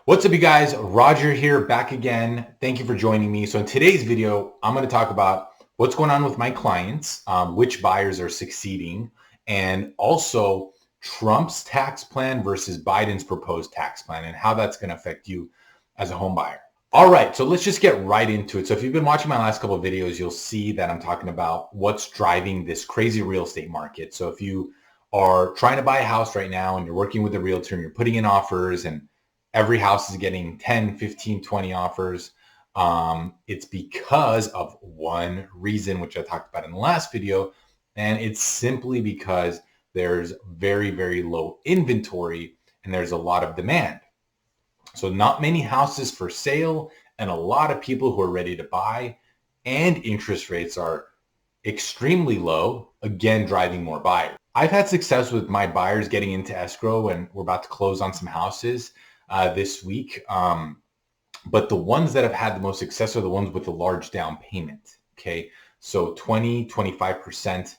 What's up, you guys? Roger here, back again. Thank you for joining me. So in today's video, I'm going to talk about what's going on with my clients, which buyers are succeeding, and also Trump's tax plan versus Biden's proposed tax plan and how that's going to affect you as a home buyer. All right, so let's just get right into it. So if you've been watching my last couple of videos, you'll see that I'm talking about what's driving this crazy real estate market. So if you are trying to buy a house right now and you're working with a realtor and you're putting in offers and every house is getting 10, 15, 20 offers, it's because of one reason, which I talked about in the last video. And it's simply because there's very, very low inventory and there's a lot of demand. So not many houses for sale and a lot of people who are ready to buy, and interest rates are extremely low, again, driving more buyers. I've had success with my buyers getting into escrow, and we're about to close on some houses this week. But the ones that have had the most success are the ones with the large down payment. Okay. So 20, 25%.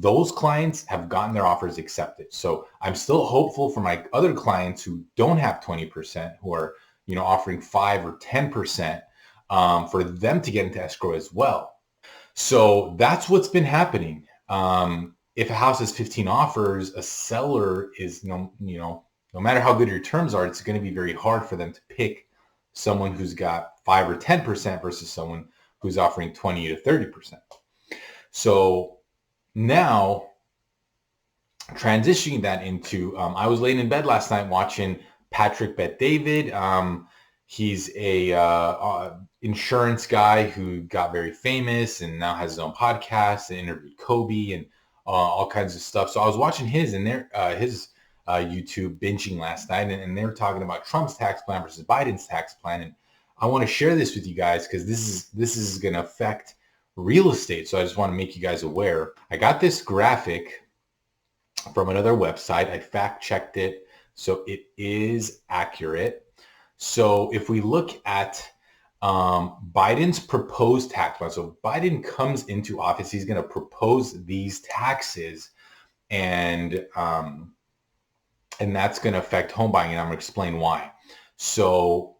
Those clients have gotten their offers accepted. So I'm still hopeful for my other clients who don't have 20%, who are, offering 5 or 10%, for them to get into escrow as well. So that's what's been happening. If a house has 15 offers, a seller is, no matter how good your terms are, it's going to be very hard for them to pick someone who's got 5 or 10% versus someone who's offering 20 to 30%. So now transitioning that into, I was laying in bed last night watching Patrick Bet David. He's a insurance guy who got very famous and now has his own podcast and interviewed Kobe and all kinds of stuff. So I was watching his YouTube binging last night, and they were talking about Trump's tax plan versus Biden's tax plan. And I want to share this with you guys because this is going to affect real estate. So I just want to make you guys aware. I got this graphic from another website. I fact checked it, so it is accurate. So if we look at Biden's proposed tax plan, so Biden comes into office, he's going to propose these taxes, and that's going to affect home buying, and I'm going to explain why. So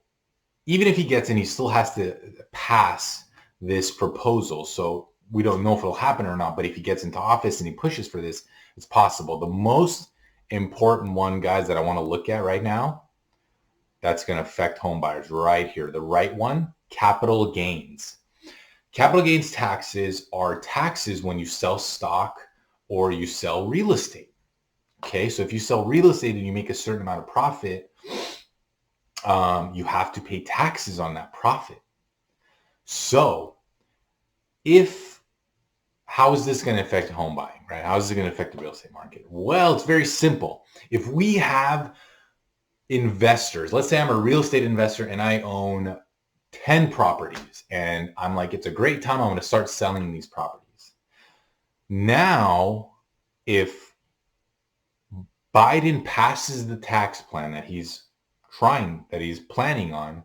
even if he gets in, he still has to pass this proposal. So we don't know if it'll happen or not, but if he gets into office and he pushes for this, it's possible. The most important one, guys, that I want to look at right now, that's going to affect home buyers right here. The right one, capital gains. Capital gains taxes are taxes when you sell stock or you sell real estate. Okay, so if you sell real estate and you make a certain amount of profit, you have to pay taxes on that profit. So how is this going to affect home buying, right? How is it going to affect the real estate market? Well, it's very simple. If we have investors, let's say I'm a real estate investor and I own 10 properties and I'm like, it's a great time, I'm going to start selling these properties. Now, if Biden passes the tax plan that he's planning on,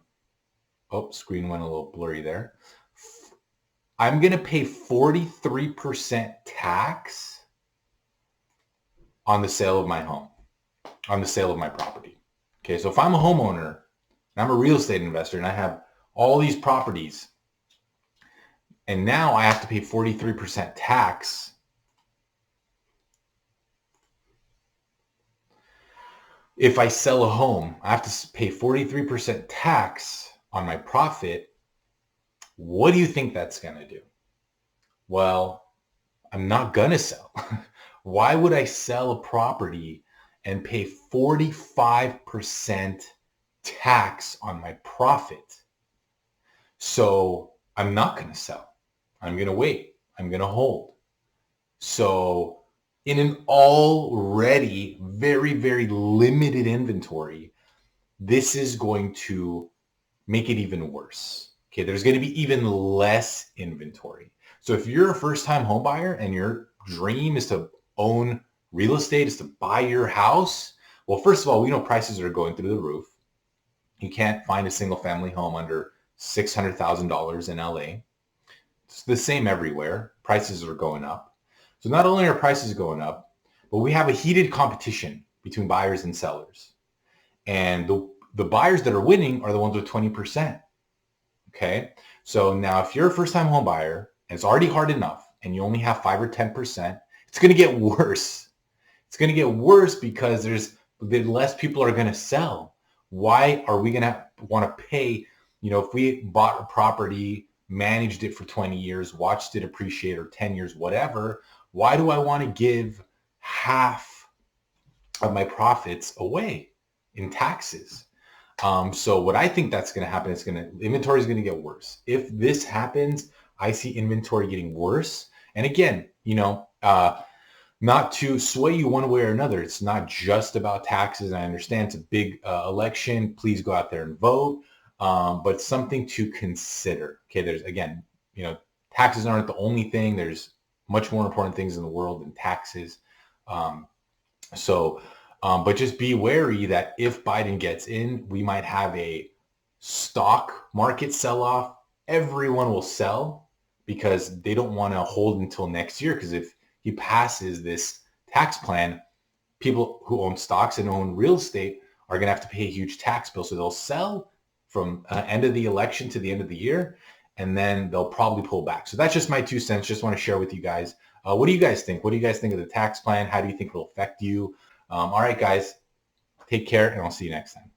screen went a little blurry there. I'm going to pay 43% tax on the sale of my home, on the sale of my property. Okay, so if I'm a homeowner and I'm a real estate investor and I have all these properties and now I have to pay 43% tax, if I sell a home, I have to pay 43% tax on my profit. What do you think that's going to do? Well, I'm not going to sell. Why would I sell a property and pay 45% tax on my profit? So I'm not going to sell. I'm going to wait. I'm going to hold. So in an already very, very limited inventory, this is going to make it even worse. Okay, there's going to be even less inventory. So if you're a first-time home buyer and your dream is to own real estate, is to buy your house, well, first of all, we know prices are going through the roof. You can't find a single-family home under $600,000 in LA. It's the same everywhere. Prices are going up. So not only are prices going up, but we have a heated competition between buyers and sellers. And The buyers that are winning are the ones with 20%. Okay. So now if you're a first time home buyer and it's already hard enough and you only have 5 or 10%, it's going to get worse. It's going to get worse because the less people are going to sell. Why are we going to want to pay, if we bought a property, managed it for 20 years, watched it appreciate, or 10 years, whatever, why do I want to give half of my profits away in taxes? So what I think that's going to happen is inventory is going to get worse. If this happens, I see inventory getting worse. And again, not to sway you one way or another. It's not just about taxes. I understand it's a big election. Please go out there and vote. But something to consider. Okay, there's, again, taxes aren't the only thing. There's much more important things in the world than taxes. But just be wary that if Biden gets in, we might have a stock market sell-off. Everyone will sell because they don't want to hold until next year, because if he passes this tax plan, people who own stocks and own real estate are going to have to pay a huge tax bill. So they'll sell from end of the election to the end of the year, and then they'll probably pull back. So that's just my 2 cents. Just want to share with you guys. What do you guys think? What do you guys think of the tax plan? How do you think it will affect you? All right, guys, take care, and I'll see you next time.